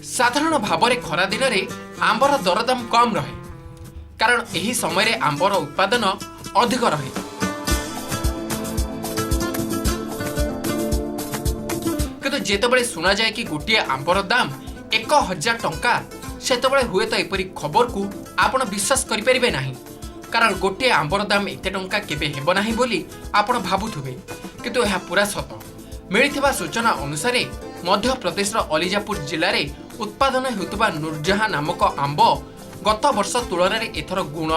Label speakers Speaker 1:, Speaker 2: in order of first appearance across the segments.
Speaker 1: साधारण भाव में खरा दिन में आंबर दरदाम कम रहे कारण यही समय आंबर उत्पादन अधिक रहे। किंतु जेतबेले सुना जाए कि गोटे आंबर दाम 1000 टंका सेतबेले हुए तो एपरी खबर को आपण विश्वास करिपरिबे नाही कारण गोटे आंबर दाम एते टंका केबे हेबो नाही बोली आपण भाबुथुबे किंतु यह पूरा सत। मिलिथिबा सूचना अनुसार मध्य प्रदेश अलीजापुर जिले में उत्पादन हेउतबा नूरजहां नामक आंब गत वर्ष तुलन में एथर गुण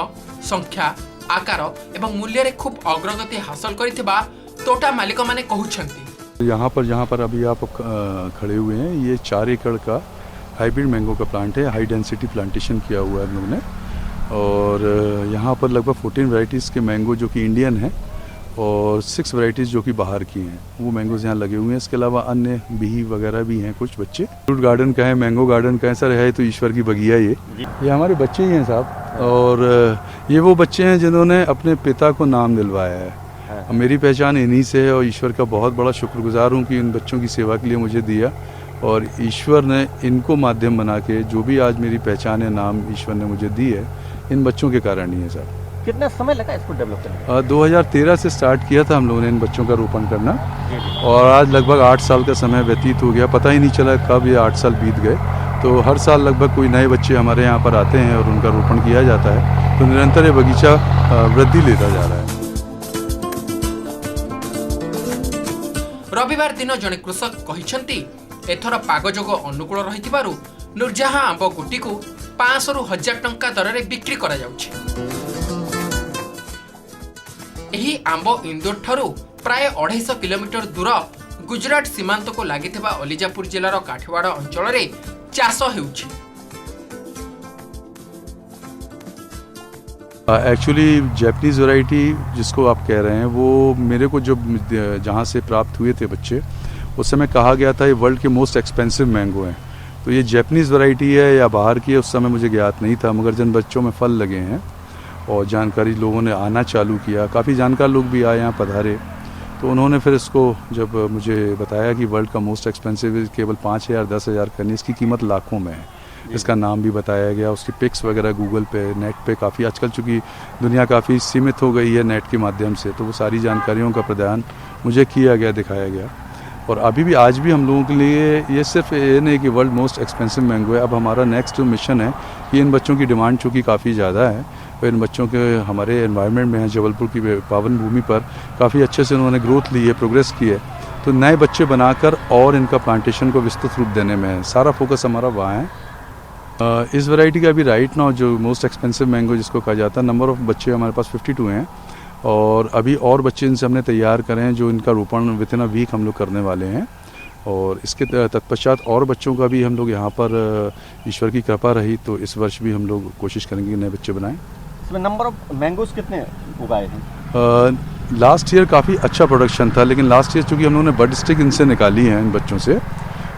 Speaker 1: संख्या आकार एवं मूल्य रे खूब अग्रगति हासिल करिथिबा तोटा मालिक माने कहउछंती।
Speaker 2: यहाँ पर अभी आप खड़े हुए हैं, ये 4 एकड़ का हाइब्रिड मैंगो का प्लांट है। हाई डेंसिटी प्लांटेशन किया हुआ है हम लोगों ने और यहाँ पर लगभग 14 वैरायटीज़ के मैंगो जो कि इंडियन है और 6 वैरायटीज़ जो कि बाहर की हैं वो मैंगोज यहाँ लगे हुए हैं। इसके अलावा अन्य बिही वगैरह भी हैं कुछ बच्चे। फ्रूट गार्डन का है, मैंगो गार्डन का है, सर है तो ईश्वर की बगिया ये हमारे बच्चे ही हैं साहब और ये वो बच्चे हैं जिन्होंने अपने पिता को नाम दिलवाया है। मेरी पहचान इन्हीं से है और ईश्वर का बहुत बड़ा शुक्रगुजार हूँ कि इन बच्चों की सेवा के लिए मुझे दिया और ईश्वर ने इनको माध्यम बना के जो भी आज मेरी पहचान है, नाम ईश्वर ने मुझे दी है, इन बच्चों के कारण ही है सर।
Speaker 3: कितना समय लगा इसको डेवलप करने?
Speaker 2: 2013 से स्टार्ट किया था हम लोगों ने इन बच्चों का रोपण करना और आज लगभग 8 साल का समय व्यतीत हो गया। पता ही नहीं चला कब ये 8 साल बीत गए। तो हर साल लगभग कोई नए बच्चे हमारे यहाँ पर आते हैं और उनका रोपण किया जाता है। तो निरंतर ये बगीचा वृद्धि लेता जा रहा है।
Speaker 1: रविवार दिन जड़े कृषक कहते एथर पाग जोग अनुकूल रही नूरजहां आंब गोटी को 500 ରୁ 1000 टंका दर में बिक्री करा जाउछि। एही आंब इंदौर ठारू प्राय 250 किलोमीटर दूर गुजरात सीमांत को लागिथिबा अलीजापुर जिलार काठीवाड़ अंचल रे चाष हेउछि।
Speaker 2: एक्चुअली जैपनीज़ वैरायटी जिसको आप कह रहे हैं वो मेरे को जब जहाँ से प्राप्त हुए थे बच्चे उस समय कहा गया था ये वर्ल्ड के मोस्ट एक्सपेंसिव मैंगो हैं। तो ये जैपनीज़ वैरायटी है या बाहर की है उस समय मुझे ज्ञात नहीं था, मगर जिन बच्चों में फल लगे हैं और जानकारी लोगों ने आना चालू किया, काफ़ी जानकार लोग भी आए यहाँ पधारे, तो उन्होंने फिर इसको जब मुझे बताया कि वर्ल्ड का मोस्ट एक्सपेंसिव केवल 5000 10,000 करनी, इसकी कीमत लाखों में है। इसका नाम भी बताया गया, उसकी पिक्स वगैरह गूगल पे नेट पे काफ़ी आजकल चूँकि दुनिया काफ़ी सीमित हो गई है नेट के माध्यम से, तो वो सारी जानकारियों का प्रदान मुझे किया गया, दिखाया गया। और अभी भी आज भी हम लोगों के लिए ये सिर्फ ये नहीं कि वर्ल्ड मोस्ट एक्सपेंसिव मैंगो है। अब हमारा नेक्स्ट जो मिशन है कि इन बच्चों की डिमांड चूँकि काफ़ी ज़्यादा है और इन बच्चों के हमारे एनवायरनमेंट में है जबलपुर की पावन भूमि पर काफ़ी अच्छे से उन्होंने ग्रोथ ली है, प्रोग्रेस की है, तो नए बच्चे बनाकर और इनका प्लांटेशन को विस्तृत रूप देने में है, सारा फोकस हमारा वहाँ है। इस वैरायटी का अभी राइट नाउ जो मोस्ट एक्सपेंसिव मैंगो जिसको कहा जाता है, नंबर ऑफ बच्चे हमारे पास 52 हैं और अभी और बच्चे इनसे हमने तैयार करे हैं जो इनका रोपण विद इन अ वीक हम लोग करने वाले हैं और इसके तत्पश्चात और बच्चों का भी हम लोग यहाँ पर ईश्वर की कृपा रही तो इस वर्ष भी हम लोग कोशिश करेंगे नए बच्चे बनाएं।
Speaker 3: इसमें नंबर ऑफ मैंगोज कितने उगाए हैं?
Speaker 2: लास्ट ईयर काफ़ी अच्छा प्रोडक्शन था, लेकिन लास्ट ईयर चूँकि हम लोगों ने बर्ड स्टिक इनसे निकाली है इन बच्चों से,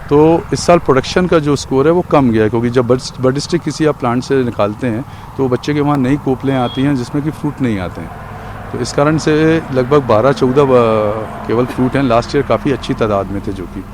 Speaker 2: तो इस साल प्रोडक्शन का जो स्कोर है वो कम गया है क्योंकि जब बर्ड स्टिक किसी आप प्लांट से निकालते हैं तो बच्चे के वहाँ नई कोपलें आती हैं जिसमें कि फ्रूट नहीं आते हैं, तो इस कारण से लगभग 12-14 केवल फ्रूट हैं। लास्ट ईयर काफ़ी अच्छी तादाद में थे जो कि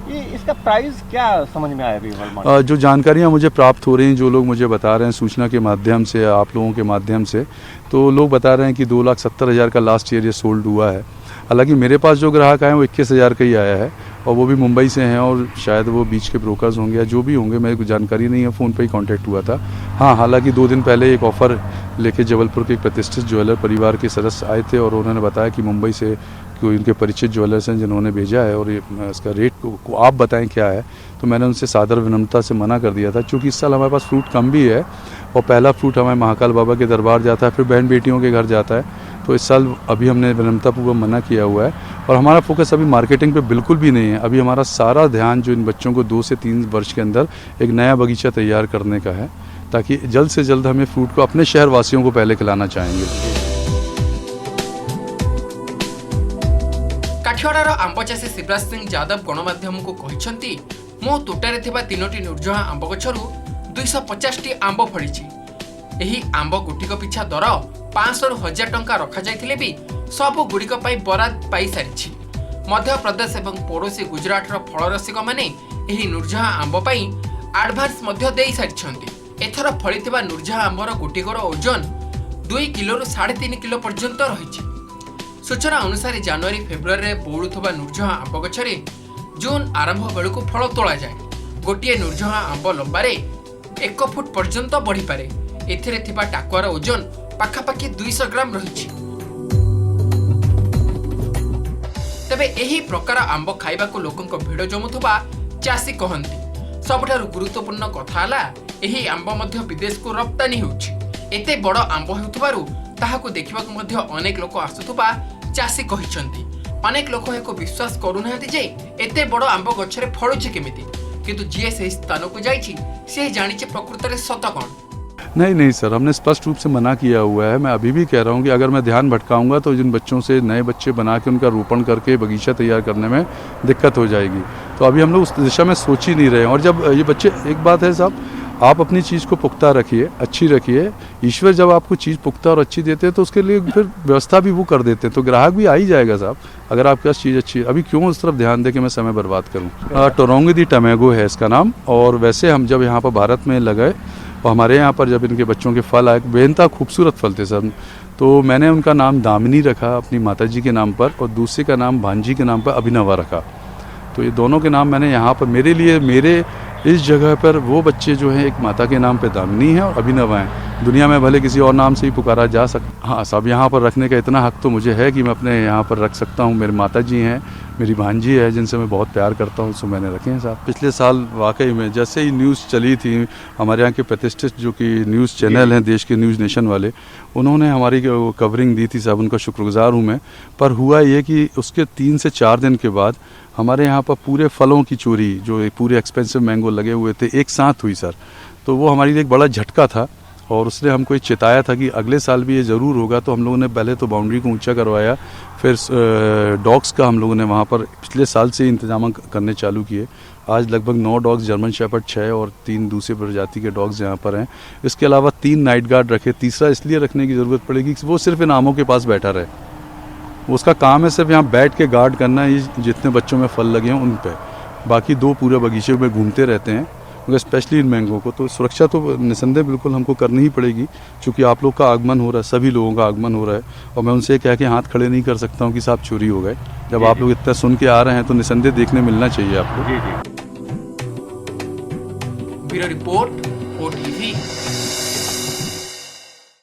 Speaker 3: ये इसका प्राइस क्या समझ में आया अभी?
Speaker 2: जो जानकारियाँ मुझे प्राप्त हो रही हैं, जो लोग मुझे बता रहे हैं सूचना के माध्यम से, आप लोगों के माध्यम से, तो लोग बता रहे हैं कि 2,70,000 का लास्ट ईयर ये सोल्ड हुआ है। हालांकि मेरे पास जो ग्राहक आए हैं वो 21,000 का ही आया है और वो भी मुंबई से हैं और शायद वो बीच के ब्रोकर्स होंगे या जो भी होंगे, मेरे को जानकारी नहीं है, फ़ोन पे ही कांटेक्ट हुआ था। हाँ, हालांकि 2 दिन पहले एक ऑफ़र लेके जबलपुर के एक प्रतिष्ठित ज्वेलर परिवार के सदस्य आए थे और उन्होंने बताया कि मुंबई से कोई उनके परिचित ज्वेलर्स हैं जिन्होंने भेजा है और ये इसका रेट को आप बताएं क्या है, तो मैंने उनसे सादर विनम्रता से मना कर दिया था क्योंकि इस साल हमारे पास फ्रूट कम भी है और पहला फ्रूट हमारे महाकाल बाबा के दरबार जाता है, फिर बहन बेटियों के घर जाता है, तो इस साल अभी हमने विनम्रतापूर्वक मना किया हुआ है और हमारा फोकस अभी मार्केटिंग पे बिल्कुल भी नहीं है। अभी हमारा सारा ध्यान जो इन बच्चों को 2 से 3 वर्ष के अंदर एक नया बगीचा तैयार करने का है ताकि जल्द से जल्द हमें फ्रूट को अपने शहर वासियों को पहले खिलाना चाहेंगे।
Speaker 1: काठियावाड़ आंब चाषी शिवराज सिंह यादव गणमाध्यम को कहते मो तोटारे 3टी नूरजहां आंब गछरू 250टी आंब फड़ी। एही आंब गुटिक पिछा दर 500 ରୁ 1000 टंका रखा जाइथिले भी सबु गुड़िक बराद पाई सारी। मध्य प्रदेश एवं पड़ोशी गुजरात फल रसिक मैंने नुरझाहा आंब पाई आडभांस दे सारी। एथर फली नुरझाहा आंबर गोटिकर ओजन 2 किलो 3.5 किलो पर्यंत रही। सूचना अनुसार जनवरी फेब्रुआरी बौड़ुवा नुरझाहा आंब गछरे जून आरंभ बेलू फल तोला जाए। गोटे नुरझाहा आंब लंबारे 1 फुट पर्यंत बढ़ी पारे। एथिरे थिबा टाकुआर ओजन पाखापाखि 200 ग्राम रही। तेबे एही प्रकार आंब खाइबाकू लोकंक भिड़ जमुथुबा चाषी कहंती। सबठारु गुरुत्वपूर्ण कथा हला एही आंब मध्य विदेश को रप्तानी होउछि। एते बड़ आंब हेउथबारु ताहाकू देखिबाकू मध्य अनेक लोक आसुथुबा चाषी कहिसंती। अनेक लोक एको विश्वास करूनाहांती जे एते बड़ आंब गछरे फळुछि केमिति, किंतु जे से स्थान को जाइछि से जानिछि प्रकृत रे सत कोन।
Speaker 2: नहीं सर, हमने स्पष्ट रूप से मना किया हुआ है। मैं अभी भी कह रहा हूँ कि अगर मैं ध्यान भटकाऊंगा तो जिन बच्चों से नए बच्चे बना के उनका रोपण करके बगीचा तैयार करने में दिक्कत हो जाएगी। तो अभी हम लोग उस दिशा में सोच ही नहीं रहे हैं। और जब ये बच्चे, एक बात है साहब, आप अपनी चीज़ को पुख्ता रखिए, अच्छी रखिए। ईश्वर जब आपको चीज़ पुख्ता और अच्छी देते हैं तो उसके लिए फिर व्यवस्था भी वो कर देते हैं, तो ग्राहक भी आ ही जाएगा साहब, अगर आपके पास चीज़ अच्छी है। अभी क्यों उस तरफ ध्यान दे के मैं समय बर्बाद करूँ। टोरोंग दी टमेगो है इसका नाम। और वैसे हम जब यहाँ पर भारत में लगाए और हमारे यहाँ पर जब इनके बच्चों के फल आए, बेनता खूबसूरत फल थे सर, तो मैंने उनका नाम दामिनी रखा अपनी माताजी के नाम पर, और दूसरे का नाम भांजी के नाम पर अभिनवा रखा। तो ये दोनों के नाम मैंने यहाँ पर मेरे लिए, मेरे इस जगह पर वो बच्चे जो हैं, एक माता के नाम पे दामिनी है और अभिनवा है। दुनिया में भले किसी और नाम से ही पुकारा जा सकता। हाँ साहब, यहाँ पर रखने का इतना हक तो मुझे है कि मैं अपने यहाँ पर रख सकता हूँ। मेरी माता जी हैं, मेरी भांजी है जिनसे मैं बहुत प्यार करता हूँ, सो मैंने रखे हैं साहब। पिछले साल वाकई में जैसे ही न्यूज़ चली थी, हमारे यहाँ के प्रतिष्ठित जो कि न्यूज़ चैनल हैं देश के, न्यूज़ नेशन वाले, उन्होंने हमारी कवरिंग दी थी साहब, उनका शुक्रगुजार हूँ मैं। पर हुआ ये कि उसके 3 से 4 दिन के बाद हमारे यहाँ पर पूरे फलों की चोरी, जो पूरे एक्सपेंसिव मैंगो लगे हुए थे, एक साथ हुई सर। तो वो हमारे लिए एक बड़ा झटका था और उसने हमको ये चेताया था कि अगले साल भी ये ज़रूर होगा। तो हम लोगों ने पहले तो बाउंड्री को ऊंचा करवाया, फिर डॉग्स का हम लोगों ने वहाँ पर पिछले साल से इंतजाम करने चालू किए। आज लगभग 9 डॉग्स, जर्मन शेपर्ड 6 और 3 दूसरे प्रजाति के डॉग्स यहाँ पर हैं। इसके अलावा 3 नाइट गार्ड रखे। तीसरा इसलिए रखने की ज़रूरत पड़ेगी कि वो सिर्फ इन आमों के पास बैठा रहे। उसका काम है सिर्फ यहाँ बैठ के गार्ड करना है, जितने बच्चों में फल लगे हैं उन पे। बाकी 2 पूरे बगीचे में घूमते रहते हैं, क्योंकि स्पेशली इन मैंगो को तो सुरक्षा तो निसंदेह बिल्कुल हमको करनी ही पड़ेगी, क्योंकि आप लोग का आगमन हो रहा है, सभी लोगों का आगमन हो रहा है। और मैं उनसे कह के हाथ खड़े नहीं कर सकता हूँ कि साहब चोरी हो गए। जब आप लोग इतना सुन के आ रहे हैं तो निसंदेह देखने मिलना चाहिए आपको।
Speaker 1: Bureau report, OTV।